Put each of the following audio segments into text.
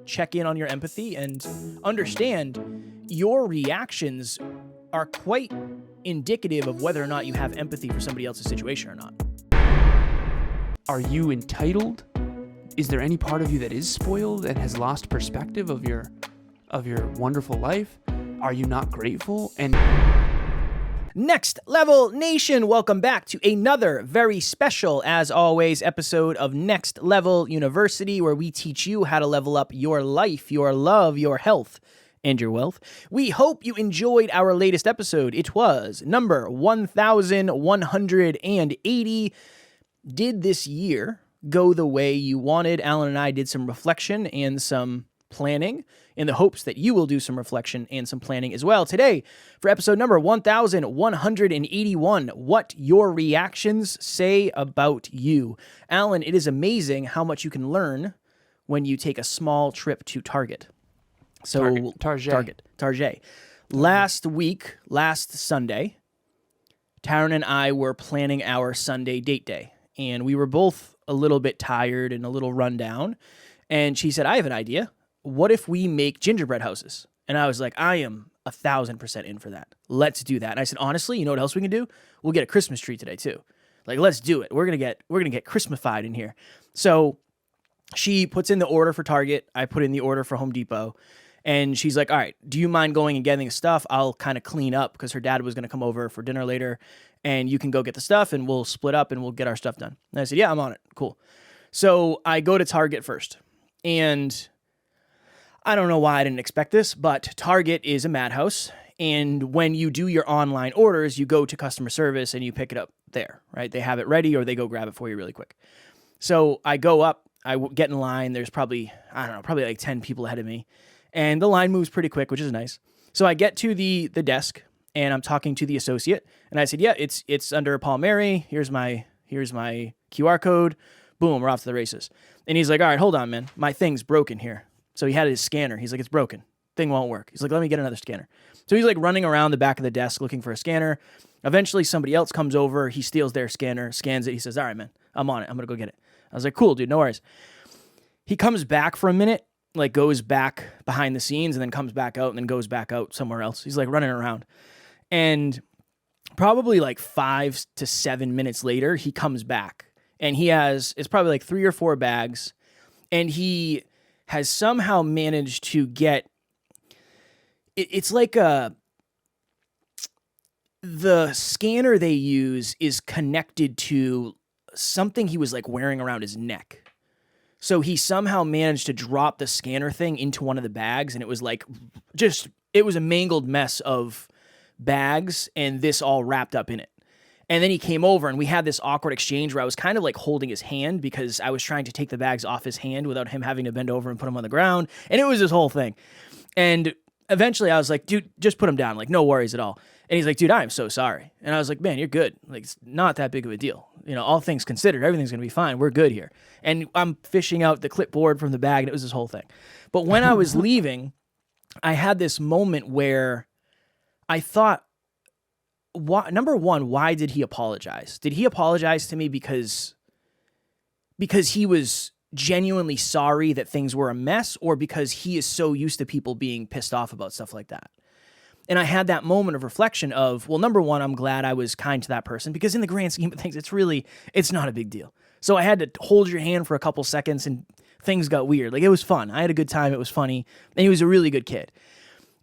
check in on your empathy and understand your reactions are quite indicative of whether or not you have empathy for somebody else's situation or not. Are you entitled? Is there any part of you that is spoiled and has lost perspective of your wonderful life? Are you not grateful? And Next Level Nation, welcome back to another very special, as always, episode of Next Level University, where we teach you how to level up your life, your love, your health, and your wealth. We hope you enjoyed our latest episode. It was number 1180. Did this year go the way you wanted? Alan and I did some reflection and some planning in the hopes that you will do some reflection and some planning as well. Today, for episode number 1181, what your reactions say about you. Alan, it is amazing how much you can learn when you take a small trip to Target. So Target. Last Sunday, Taryn and I were planning our Sunday date day, and we were both a little bit tired and a little run down, and she said, I have an idea. What if we make gingerbread houses? And I was like, I am 1,000% in for that. Let's do that. And I said, honestly, you know what else we can do? We'll get a Christmas tree today too. Like, let's do it. We're gonna get Christmasified in here. So she puts in the order for Target. I put in the order for Home Depot. And she's like, all right, do you mind going and getting the stuff? I'll kind of clean up because her dad was going to come over for dinner later. And you can go get the stuff and we'll split up and we'll get our stuff done. And I said, yeah, I'm on it. Cool. So I go to Target first. And I don't know why I didn't expect this, but Target is a madhouse. And when you do your online orders, you go to customer service and you pick it up there, right? They have it ready or they go grab it for you really quick. So I go up, I get in line. There's probably like 10 people ahead of me. And the line moves pretty quick, which is nice. So I get to the desk and I'm talking to the associate. And I said, yeah, it's under Palmieri. Here's my QR code. Boom, we're off to the races. And he's like, all right, hold on, man. My thing's broken here. So he had his scanner. He's like, it's broken. Thing won't work. He's like, let me get another scanner. So he's like running around the back of the desk looking for a scanner. Eventually somebody else comes over. He steals their scanner, scans it. He says, all right, man, I'm on it. I'm going to go get it. I was like, cool, dude, no worries. He comes back for a minute, like goes back behind the scenes and then comes back out and then goes back out somewhere else. He's like running around. And probably like 5 to 7 minutes later, he comes back and it's probably like 3 or 4 bags. And he has somehow managed to get, it's like the scanner they use is connected to something he was like wearing around his neck. So he somehow managed to drop the scanner thing into one of the bags, and it was like it was a mangled mess of bags and this all wrapped up in it. And then he came over and we had this awkward exchange where I was kind of like holding his hand because I was trying to take the bags off his hand without him having to bend over and put them on the ground. And it was this whole thing. And eventually I was like, dude, just put them down. Like, no worries at all. And he's like, dude, I'm so sorry. And I was like, man, you're good. Like, it's not that big of a deal. You know, all things considered, everything's going to be fine. We're good here. And I'm fishing out the clipboard from the bag, and it was this whole thing. But when I was leaving, I had this moment where I thought, number one, why did he apologize? Did he apologize to me because he was genuinely sorry that things were a mess, or because he is so used to people being pissed off about stuff like that? And I had that moment of reflection of, well, number one, I'm glad I was kind to that person because in the grand scheme of things, it's not a big deal. So I had to hold your hand for a couple seconds and things got weird. Like, it was fun. I had a good time. It was funny. And he was a really good kid.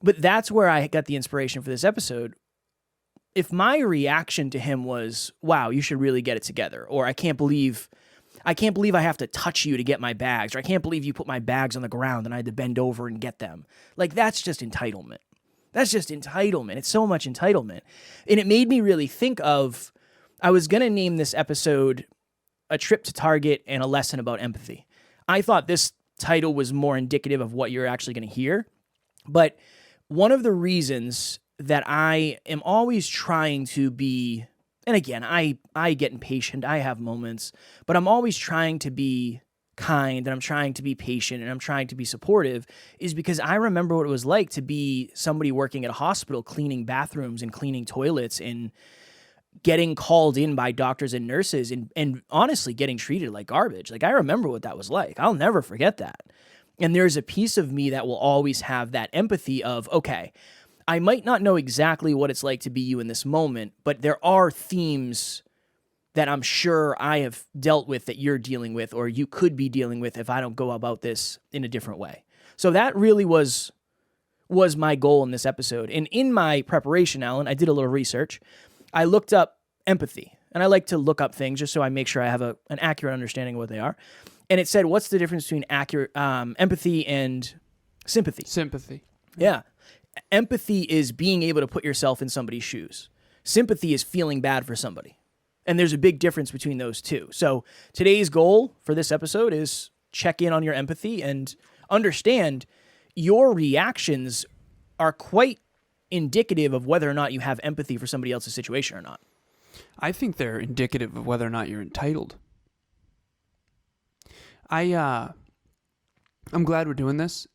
But that's where I got the inspiration for this episode. If my reaction to him was, wow, you should really get it together, or I can't believe I have to touch you to get my bags, or I can't believe you put my bags on the ground and I had to bend over and get them. Like, that's just entitlement. That's just entitlement. It's so much entitlement. And it made me really think of, I was going to name this episode A Trip to Target and a Lesson About Empathy. I thought this title was more indicative of what you're actually going to hear. But one of the reasons that I am always trying to be, and again, I get impatient, I have moments, but I'm always trying to be kind, and I'm trying to be patient, and I'm trying to be supportive, is because I remember what it was like to be somebody working at a hospital, cleaning bathrooms and cleaning toilets and getting called in by doctors and nurses and honestly getting treated like garbage. Like, I remember what that was like. I'll never forget that. And there's a piece of me that will always have that empathy of, okay, I might not know exactly what it's like to be you in this moment, but there are themes that I'm sure I have dealt with that you're dealing with, or you could be dealing with if I don't go about this in a different way. So that really was my goal in this episode. And in my preparation, Alan, I did a little research. I looked up empathy, and I like to look up things just so I make sure I have an accurate understanding of what they are. And it said, what's the difference between empathy and sympathy? Sympathy. Yeah. Empathy is being able to put yourself in somebody's shoes. Sympathy is feeling bad for somebody. And there's a big difference between those two. So today's goal for this episode is check in on your empathy and understand your reactions are quite indicative of whether or not you have empathy for somebody else's situation or not. I think they're indicative of whether or not you're entitled. I'm glad we're doing this.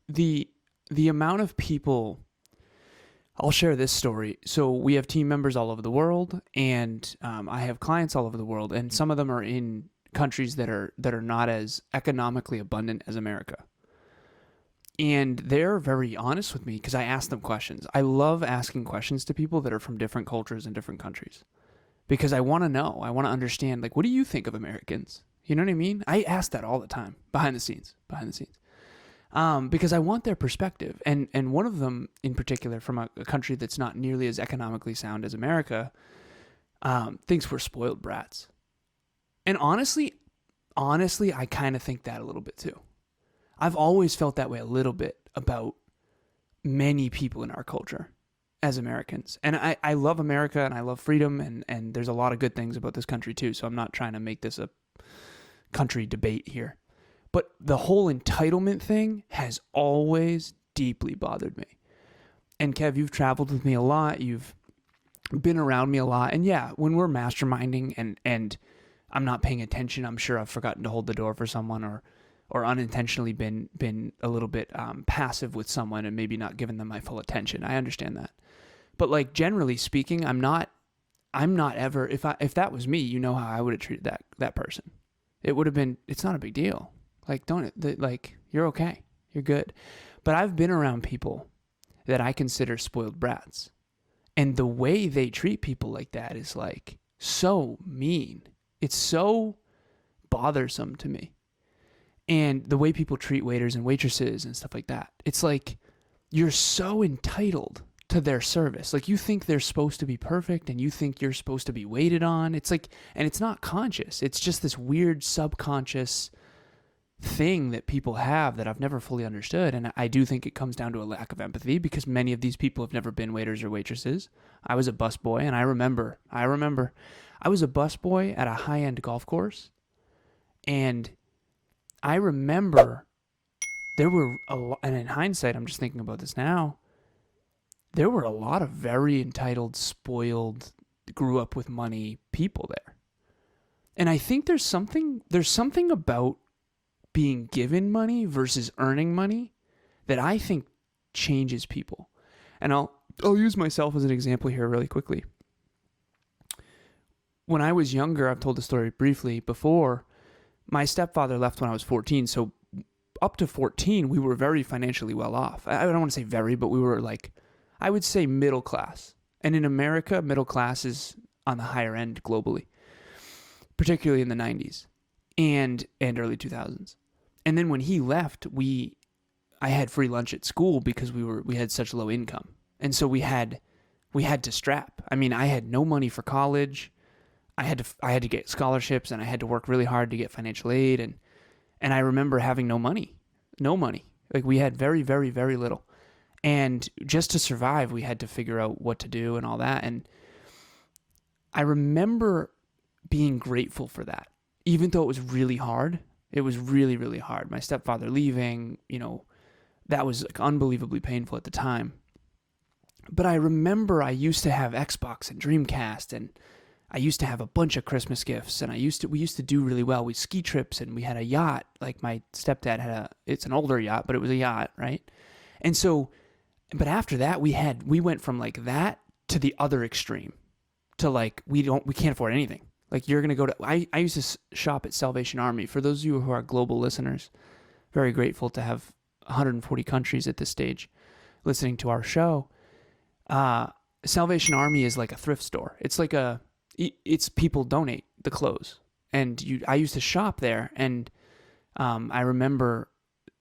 The amount of people, I'll share this story. So we have team members all over the world, and I have clients all over the world, and some of them are in countries that are not as economically abundant as America. And they're very honest with me because I ask them questions. I love asking questions to people that are from different cultures and different countries because I want to know. I want to understand, like, what do you think of Americans? You know what I mean? I ask that all the time, behind the scenes. Because I want their perspective. And one of them in particular from a country that's not nearly as economically sound as America thinks we're spoiled brats. And honestly, I kind of think that a little bit too. I've always felt that way a little bit about many people in our culture as Americans. And I love America and I love freedom and there's a lot of good things about this country too. So I'm not trying to make this a country debate here. But the whole entitlement thing has always deeply bothered me. And Kev, you've traveled with me a lot. You've been around me a lot. And yeah, when we're masterminding and I'm not paying attention, I'm sure I've forgotten to hold the door for someone or unintentionally been a little bit passive with someone and maybe not given them my full attention. I understand that. But like generally speaking, I'm not ever, if that was me, you know how I would have treated that person. It would have been, it's not a big deal. Like, you're okay. You're good. But I've been around people that I consider spoiled brats. And the way they treat people like that is like so mean. It's so bothersome to me. And the way people treat waiters and waitresses and stuff like that. It's like you're so entitled to their service. Like you think they're supposed to be perfect and you think you're supposed to be waited on. It's like, and it's not conscious. It's just this weird subconscious thing that people have that I've never fully understood. And I do think it comes down to a lack of empathy because many of these people have never been waiters or waitresses. I was a busboy and I remember I was a busboy at a high-end golf course. And I remember there were and in hindsight, I'm just thinking about this now, there were a lot of very entitled, spoiled, grew up with money people there. And I think there's something about being given money versus earning money that I think changes people. And I'll use myself as an example here really quickly. When I was younger, I've told the story briefly before, my stepfather left when I was 14. So up to 14, we were very financially well off. I don't want to say very, but we were like, I would say middle class. And in America, middle class is on the higher end globally, particularly in the 90s and early 2000s. And then when he left, I had free lunch at school because we had such low income. And so we had to strap. I mean, I had no money for college. I had to get scholarships and I had to work really hard to get financial aid. And I remember having no money. Like we had very, very, very little. And just to survive, we had to figure out what to do and all that. And I remember being grateful for that, even though it was really hard. It was really, really hard. My stepfather leaving, that was like unbelievably painful at the time. But I remember I used to have Xbox and Dreamcast, and I used to have a bunch of Christmas gifts, and we used to do really well. We ski trips, and we had a yacht. Like my stepdad had it's an older yacht, but it was a yacht, right? And so, but after that, we went from like that to the other extreme, to like we can't afford anything. Like you're gonna go to I used to shop at Salvation Army. For those of you who are global listeners, very grateful to have 140 countries at this stage listening to our show. Salvation Army is like a thrift store. It's people donate the clothes. And I used to shop there, and I remember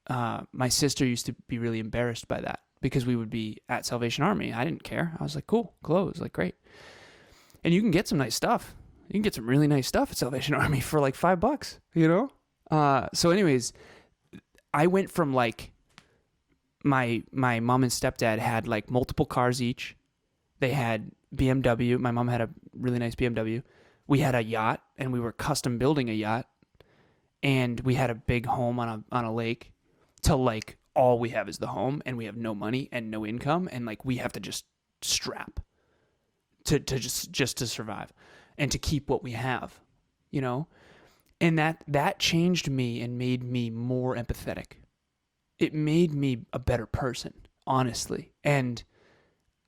my sister used to be really embarrassed by that because we would be at Salvation Army. I didn't care. I was like, cool, clothes, like great. And you can get some nice stuff. You can get some really nice stuff at Salvation Army for like $5, you know? So anyways, I went from like my mom and stepdad had like multiple cars each. They had BMW. My mom had a really nice BMW. We had a yacht, and we were custom building a yacht. And we had a big home on a lake. To like all we have is the home, and we have no money and no income, and like we have to just strap to just to survive and to keep what we have, you know? And that changed me and made me more empathetic. It made me a better person, honestly. And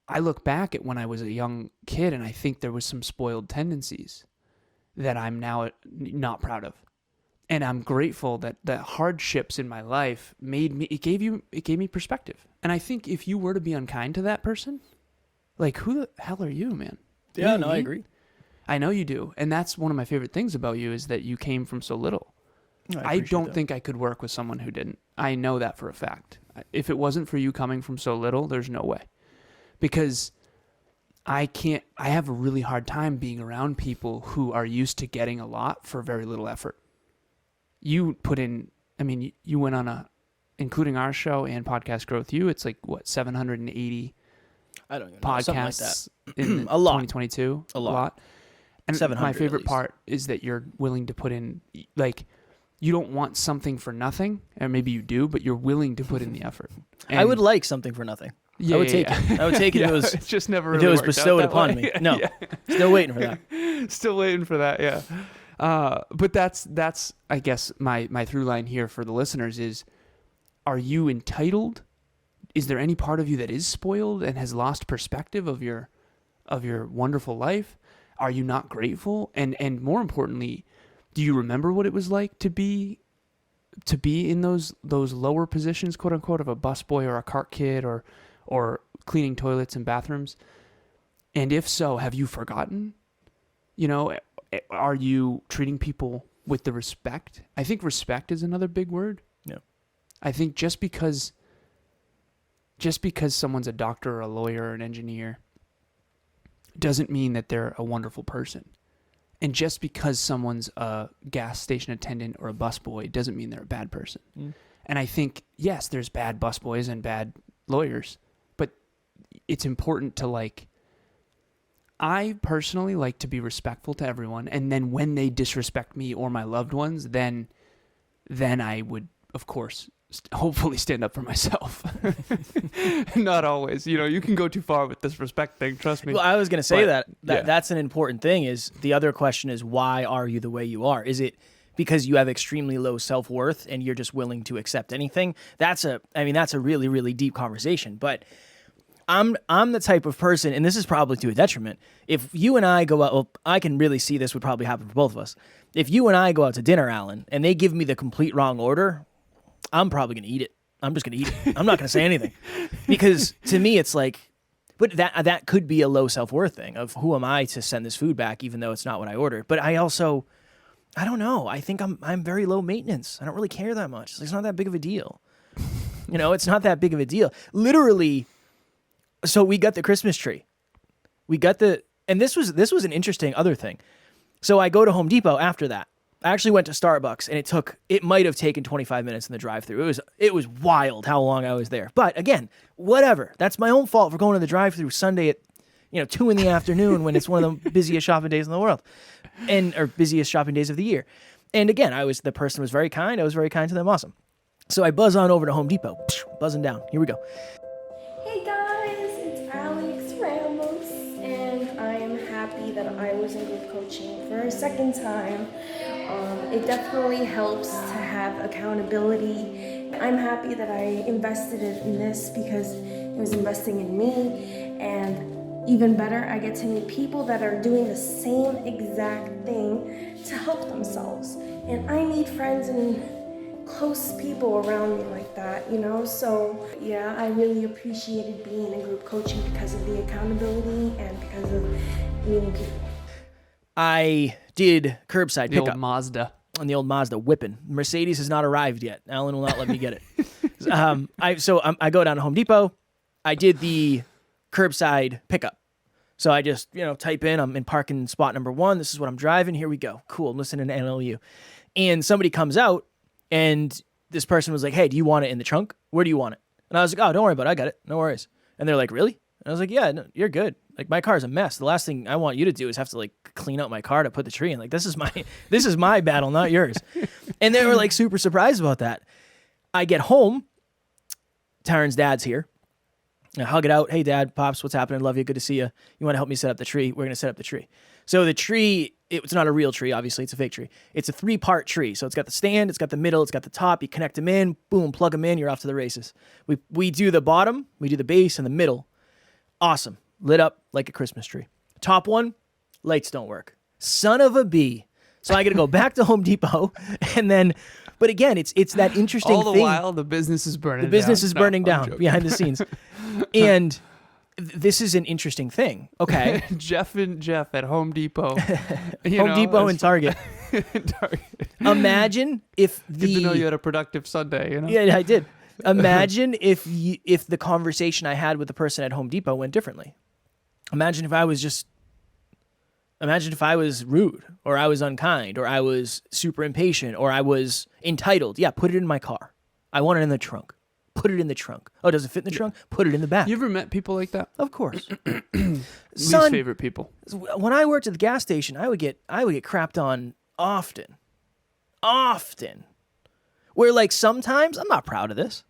I look back at when I was a young kid, and I think there was some spoiled tendencies that I'm now not proud of. And I'm grateful that the hardships in my life it gave me perspective. And I think if you were to be unkind to that person, like, who the hell are you, man? Yeah, no, I agree. I know you do. And that's one of my favorite things about you is that you came from so little. I don't think I could work with someone who didn't. I know that for a fact. If it wasn't for you coming from so little, there's no way. Because I have a really hard time being around people who are used to getting a lot for very little effort. You put in, I mean, you went on including our show and Podcast Growth it's like, what, 780 I don't even know, podcasts like that. in a lot. 2022? A lot. And my favorite part is that you're willing to put in, like, you don't want something for nothing, or maybe you do, but you're willing to put in the effort. And I would like something for nothing. Yeah, I would take it. I would take it if it was it's just never if really it was worked bestowed out that upon way. me. No, still waiting for that. Still waiting for that, yeah. But that's I guess my through line here for the listeners is: are you entitled? Is there any part of you that is spoiled and has lost perspective of your wonderful life? Are you not grateful? And more importantly, do you remember what it was like to be in those lower positions, quote unquote, of a busboy or a cart kid or cleaning toilets and bathrooms? And if so, have you forgotten? You know, are you treating people with the respect? I think respect is another big word. Yeah. I think just because someone's a doctor or a lawyer or an engineer doesn't mean that they're a wonderful person. And just because someone's a gas station attendant or a busboy doesn't mean they're a bad person. Mm. And I think, yes, there's bad busboys and bad lawyers, but it's important to I personally like to be respectful to everyone. And then when they disrespect me or my loved ones, then I would, of course, hopefully stand up for myself. Not always. You know, you can go too far with this respect thing, trust me. Well, I was going to say that's an important thing. Is the other question is, why are you the way you are? Is it because you have extremely low self-worth and you're just willing to accept anything? That's a really, really deep conversation. But I'm the type of person, and this is probably to a detriment. If you and I go out, well, I can really see this would probably happen for both of us. If you and I go out to dinner, Alan, and they give me the complete wrong order, I'm probably going to eat it. I'm just going to eat it. I'm not going to say anything. Because to me, it's like, but that could be a low self-worth thing of who am I to send this food back, even though it's not what I ordered. But I don't know. I think I'm very low maintenance. I don't really care that much. It's not that big of a deal. You know, it's not that big of a deal. Literally, so we got the Christmas tree. And this was an interesting other thing. So I go to Home Depot after that. I actually went to Starbucks, and it might have taken 25 minutes in the drive-thru. It was wild how long I was there. But again, whatever. That's my own fault for going to the drive-thru Sunday at 2 p.m. when it's one of the busiest shopping days in the world, or busiest shopping days of the year. And again, the person was very kind. I was very kind to them. Awesome. So I buzz on over to Home Depot. Buzzing down. Here we go. Hey guys, it's Alex Ramos, and I am happy that I was in group coaching for a second time. It definitely helps to have accountability. I'm happy that I invested in this because it was investing in me, and even better, I get to meet people that are doing the same exact thing to help themselves. And I need friends in close people around me like that, you know? So yeah, I really appreciated being in group coaching because of the accountability and because of meeting people. I did curbside The pickup old Mazda. on the old Mazda whipping. Mercedes has not arrived yet. Alan will not let me get it. I go down to Home Depot. I did the curbside pickup. So I just, type in, I'm in parking spot number 1. This is what I'm driving. Here we go. Cool. I'm listening to NLU. And somebody comes out and this person was like, hey, do you want it in the trunk? Where do you want it? And I was like, oh, don't worry about it. I got it. No worries. And they're like, really? And I was like, yeah, no, you're good. Like, my car's a mess. The last thing I want you to do is have to like clean out my car to put the tree in. Like, this is my battle, not yours. And they were like super surprised about that. I get home. Taryn's dad's here. I hug it out. Hey, Dad, Pops, what's happening? Love you. Good to see you. You want to help me set up the tree? We're going to set up the tree. So the tree, it's not a real tree, obviously. It's a fake tree. It's a 3-part tree. So it's got the stand, it's got the middle, it's got the top. You connect them in, boom, plug them in, you're off to the races. We do the bottom, we do the base and the middle. Awesome. Lit up like a Christmas tree. Top one, lights don't work. Son of a bee. So I got to go back to Home Depot and then... But again, it's that interesting thing. All the while, the business is burning down. The business is burning down behind the scenes. And this is an interesting thing. Okay. Jeff at Home Depot. Home Depot and Target. Imagine if Good to know you had a productive Sunday, Yeah, I did. Imagine if the conversation I had with the person at Home Depot went differently. Imagine if I was rude, or I was unkind, or I was super impatient, or I was entitled. Yeah, put it in my car. I want it in the trunk. Put it in the trunk. Oh, does it fit in the trunk? Put it in the back. You ever met people like that? Of course. Least favorite people. When I worked at the gas station, I would get crapped on often. Where like sometimes, I'm not proud of this,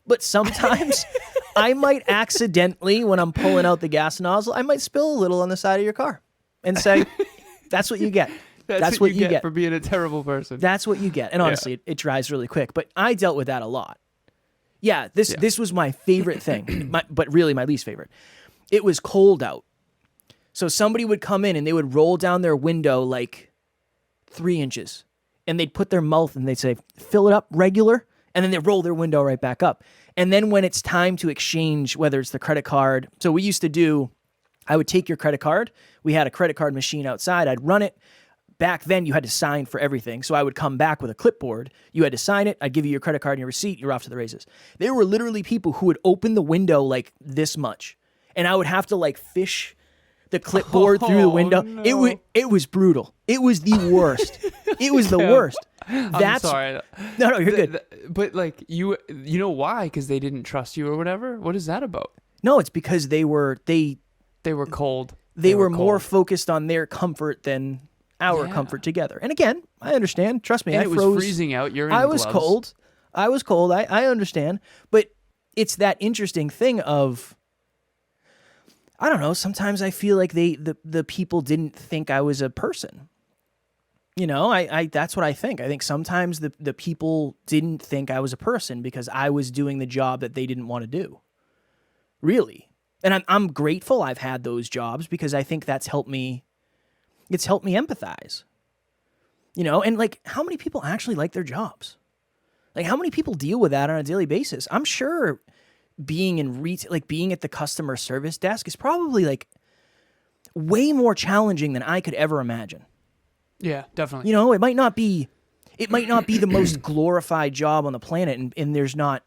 but sometimes I might accidentally, when I'm pulling out the gas nozzle, I might spill a little on the side of your car. And say, that's what you get. That's what you get for being a terrible person. That's what you get. And honestly, it dries really quick. But I dealt with that a lot. Yeah, this was my favorite thing, but really my least favorite. It was cold out. So somebody would come in and they would roll down their window like 3 inches. And they'd put their mouth and they'd say, fill it up regular. And then they'd roll their window right back up. And then when it's time to exchange, whether it's the credit card. So we used to do... I would take your credit card. We had a credit card machine outside. I'd run it. Back then, you had to sign for everything. So I would come back with a clipboard. You had to sign it. I'd give you your credit card and your receipt. You're off to the races. There were literally people who would open the window like this much. And I would have to like fish the clipboard through the window. No. It was brutal. It was the worst. It was the worst. I'm sorry. No, you're good. But like, you know why? Because they didn't trust you or whatever? What is that about? No, it's because they were cold. They were more focused on their comfort than our comfort together. And again, I understand. Trust me, and I it froze. Was freezing out. You're in I gloves. was cold. I understand. But it's that interesting thing of, I don't know, sometimes I feel like the people didn't think I was a person. I that's what I think. I think sometimes the people didn't think I was a person because I was doing the job that they didn't want to do. Really. And I'm grateful I've had those jobs because I think that's helped me. It's helped me empathize. And like, how many people actually like their jobs? Like, how many people deal with that on a daily basis? I'm sure being in retail, like being at the customer service desk, is probably like way more challenging than I could ever imagine. Yeah, definitely. It might not be the most glorified job on the planet, and there's not.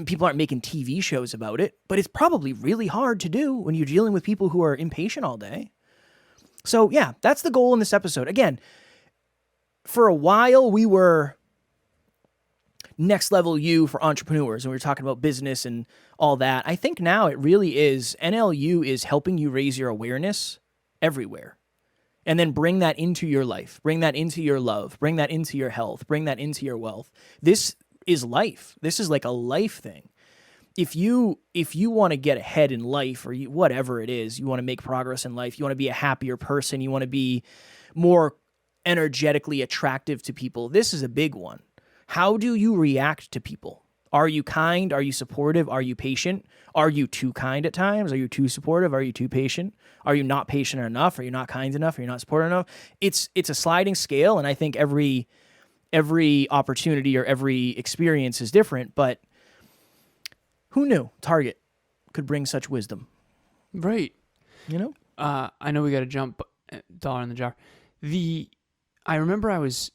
People aren't making TV shows about it, but it's probably really hard to do when you're dealing with people who are impatient all day. So yeah, that's the goal in this episode. Again, for a while we were next level you for entrepreneurs, and we were talking about business and all that. I think now it really is, NLU is helping you raise your awareness everywhere. And then bring that into your life, bring that into your love, bring that into your health, bring that into your wealth. This is life. This is like a life thing. If you want to get ahead in life, or whatever it is, you want to make progress in life, you want to be a happier person, you want to be more energetically attractive to people, this is a big one. How do you react to people? Are you kind? Are you supportive? Are you patient? Are you too kind at times? Are you too supportive? Are you too patient? Are you not patient enough? Are you not kind enough? Are you not supportive enough? It's a sliding scale, and I think every every opportunity or every experience is different, but who knew Target could bring such wisdom? Right. You know? I know we got to jump dollar in the jar. I remember I was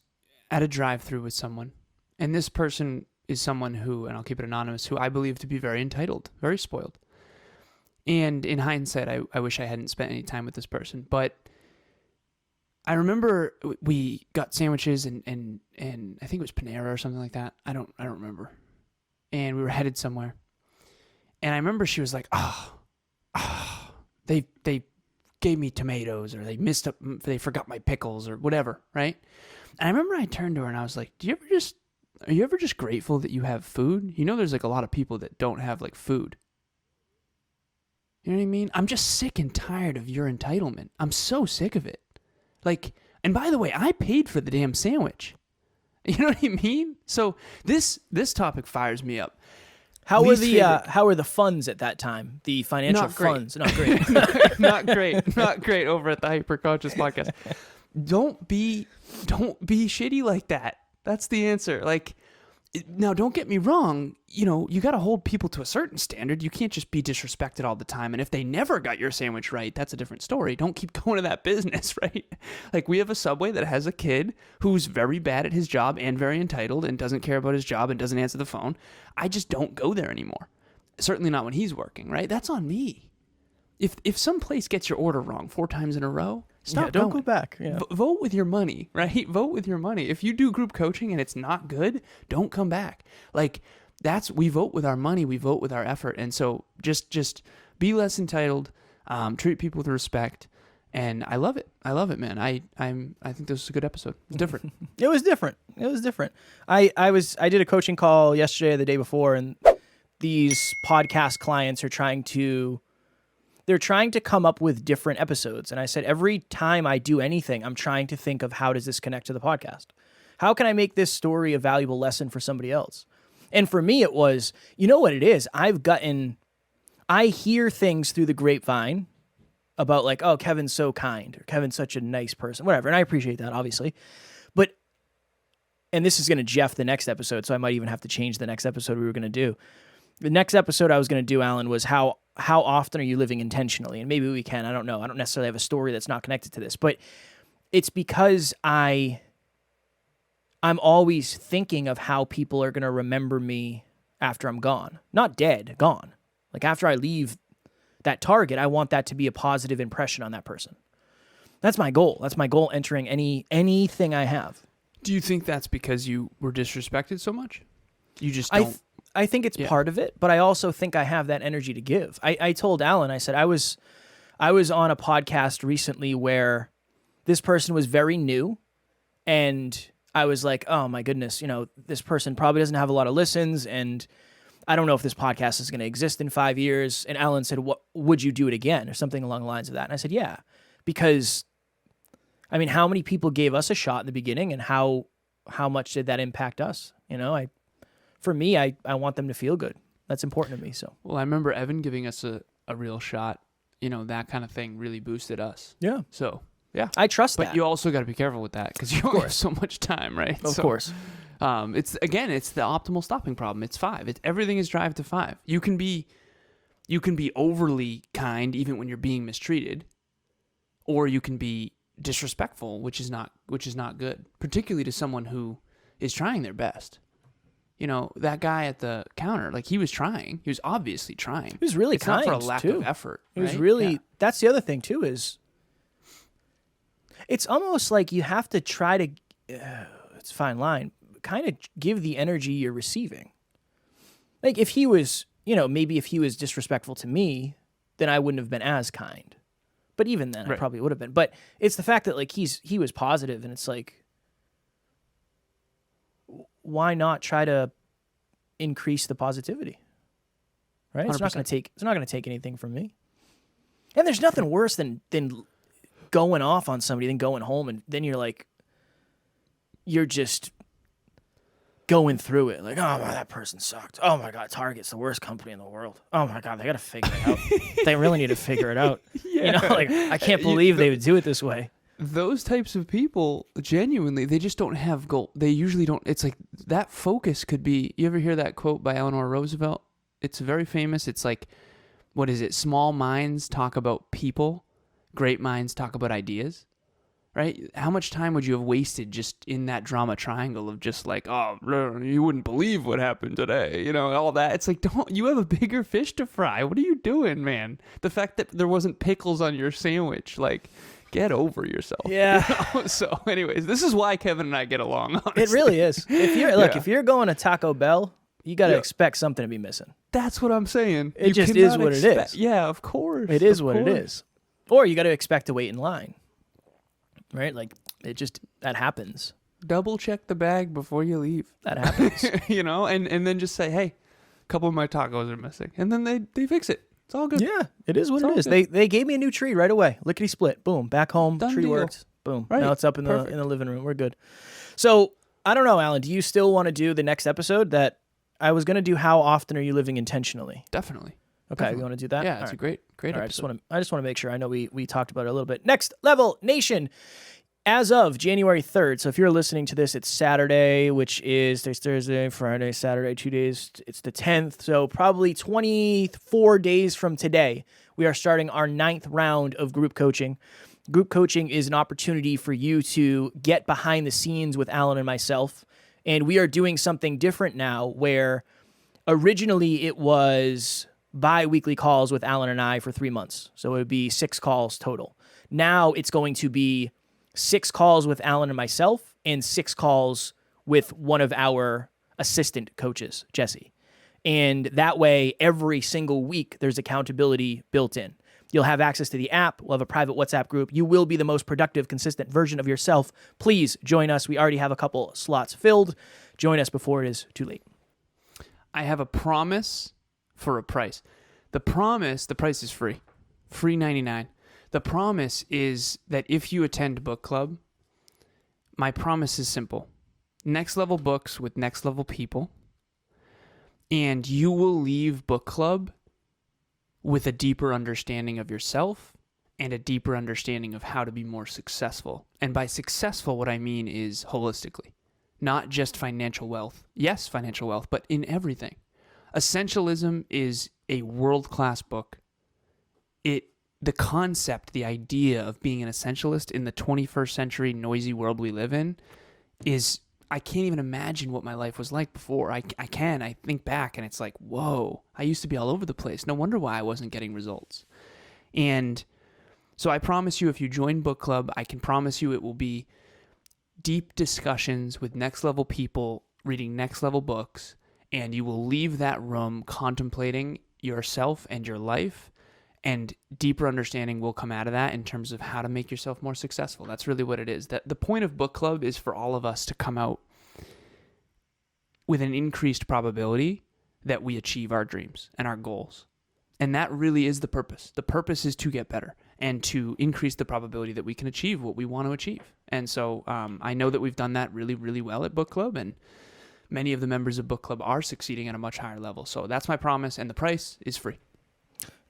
at a drive-through with someone, and this person is someone who, and I'll keep it anonymous, who I believe to be very entitled, very spoiled. And in hindsight, I wish I hadn't spent any time with this person, but I remember we got sandwiches and I think it was Panera or something like that. I don't remember. And we were headed somewhere. And I remember she was like, they gave me tomatoes, or they forgot my pickles or whatever, right? And I remember I turned to her and I was like, are you ever just grateful that you have food? You know, there's like a lot of people that don't have like food. You know what I mean? I'm just sick and tired of your entitlement. I'm so sick of it. Like, and by the way, I paid for the damn sandwich. You know what I mean? So this topic fires me up. How were the funds at that time? The financial funds, not great. Not great over at the Hyperconscious podcast. Don't be shitty like that. That's the answer. Like, now don't get me wrong, you know, you got to hold people to a certain standard. You can't just be disrespected all the time. And if they never got your sandwich right, that's a different story. Don't keep going to that business, right? Like, we have a Subway that has a kid who's very bad at his job and very entitled and doesn't care about his job and doesn't answer the phone. I just don't go there anymore. Certainly not when he's working, right? That's on me. If some place gets your order wrong 4 times in a row, stop. Don't go back. Yeah. Vote with your money, right? Vote with your money. If you do group coaching and it's not good, don't come back. Like, we vote with our money, we vote with our effort. And so just be less entitled, treat people with respect. And I love it. I love it, man. I think this was a good episode. It's different. It was different. I did a coaching call yesterday or the day before, and these podcast clients are trying to come up with different episodes. And I said, every time I do anything, I'm trying to think of, how does this connect to the podcast? How can I make this story a valuable lesson for somebody else? And for me, it was, you know what it is? I hear things through the grapevine about like, oh, Kevin's so kind, or Kevin's such a nice person, whatever. And I appreciate that, obviously. And this is going to Jeff the next episode, so I might even have to change the next episode we were going to do. The next episode I was going to do, Alan, was how often are you living intentionally? And maybe we can. I don't know. I don't necessarily have a story that's not connected to this, but it's because I'm always thinking of how people are going to remember me after I'm gone. Not dead, gone. Like, after I leave that Target, I want that to be a positive impression on that person. That's my goal. That's my goal entering anything I have. Do you think that's because you were disrespected so much? You just don't... I think it's part of it, but I also think I have that energy to give. I told Alan, I said, I was on a podcast recently where this person was very new, and I was like, oh my goodness, you know, this person probably doesn't have a lot of listens, and I don't know if this podcast is going to exist in 5 years. And Alan said, what, would you do it again? Or something along the lines of that. And I said, yeah, because I mean, how many people gave us a shot in the beginning, and how much did that impact us? You know, for me, I want them to feel good. That's important to me. So, well, I remember Evan giving us a real shot. You know, that kind of thing really boosted us. Yeah. So, yeah. I trust that. But you also got to be careful with that, because you only have so much time, right? Of course. It's the optimal stopping problem. It's 5. Everything is drive to 5. You can be overly kind even when you're being mistreated, or you can be disrespectful, which is not good, particularly to someone who is trying their best. You know, that guy at the counter, like, he was trying. He was obviously trying. He was really it's kind, not for a lack of effort. It was really, that's the other thing too, is it's almost like you have to try to, it's a fine line, kind of give the energy you're receiving. Like, if he was, you know, maybe if he was disrespectful to me, then I wouldn't have been as kind. But even then, I probably would have been. But it's the fact that, like, he was positive, and it's like, why not try to increase the positivity? Right? 100%. It's not going to take anything from me. And there's nothing worse than going off on somebody, then going home, and then you're just going through it. Like, oh my, that person sucked. Oh my God, Target's the worst company in the world. Oh my God, they got to figure it out. They really need to figure it out. Yeah. You know, like, I can't believe they would do it this way. those types of people, genuinely, they just don't have goal. They usually don't. It's like that focus could be. You ever hear that quote by Eleanor Roosevelt? It's very famous. It's like, what is it? Small minds talk about people, great minds talk about ideas. Right? How much time would you have wasted just in that drama triangle of just like, oh, you wouldn't believe what happened today, all that. It's like, don't you have a bigger fish to fry? What are you doing, man? The fact that there wasn't pickles on your sandwich, like, get over yourself. Yeah. So, anyways, this is why Kevin and I get along. Honestly. It really is. If you're going to Taco Bell, you got to expect something to be missing. That's what I'm saying. It just is what it is. Yeah, of course. It is what it is. Or you got to expect to wait in line. Right? Like, that happens. Double check the bag before you leave. That happens. And then just say, hey, a couple of my tacos are missing. And then they fix it. It's all good. Yeah, it is what it is. They gave me a new tree right away. Lickety split. Boom. Back home. Done tree deal. works. Boom. Right. Now it's up in the living room. We're good. So, I don't know, Alan. Do you still want to do the next episode that I was going to do? How often are you living intentionally? Definitely. Okay, you want to do that? Yeah, it's a great episode. episode. I just want to make sure. I know we talked about it a little bit. Next Level Nation. As of January 3rd, so if you're listening to this, it's Saturday, which is Thursday, Friday, Saturday, 2 days. It's the 10th, so probably 24 days from today, we are starting our 9th round of group coaching. Group coaching is an opportunity for you to get behind the scenes with Alan and myself, and we are doing something different now where originally it was bi-weekly calls with Alan and I for 3 months, so it would be 6 calls total. Now it's going to be 6 calls with Alan and myself and 6 calls with one of our assistant coaches, Jesse. And that way, every single week, there's accountability built in. You'll have access to the app. We'll have a private WhatsApp group. You will be the most productive, consistent version of yourself. Please join us. We already have a couple slots filled. Join us before it is too late. I have a promise for a price. The price is free. Free $99. The promise is that if you attend book club, my promise is simple. Next level books with next level people. And you will leave book club with a deeper understanding of yourself and a deeper understanding of how to be more successful. And by successful, what I mean is holistically, not just financial wealth. Yes, financial wealth, but in everything. Essentialism is a world-class book. The concept, the idea of being an essentialist in the 21st century noisy world we live in is, I can't even imagine what my life was like before. I think back and it's like, whoa, I used to be all over the place. No wonder why I wasn't getting results. And so I promise you, if you join book club, I can promise you it will be deep discussions with next level people reading next level books, and you will leave that room contemplating yourself and your life. And deeper understanding will come out of that in terms of how to make yourself more successful. That's really what it is. The point of book club is for all of us to come out with an increased probability that we achieve our dreams and our goals. And that really is the purpose. The purpose is to get better and to increase the probability that we can achieve what we want to achieve. And so I know that we've done that really, really well at book club, and many of the members of book club are succeeding at a much higher level. So that's my promise, and the price is free.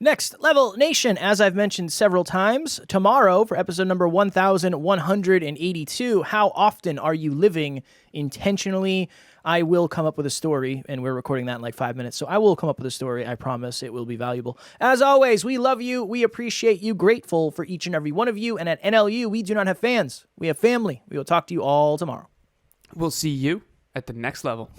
Next Level Nation, as I've mentioned several times, tomorrow for episode number 1182, how often are you living intentionally? I will come up with a story, and we're recording that in like 5 minutes, so I will come up with a story. I promise it will be valuable. As always, we love you. We appreciate you. Grateful for each and every one of you. And at NLU, we do not have fans. We have family. We will talk to you all tomorrow. We'll see you at the next level.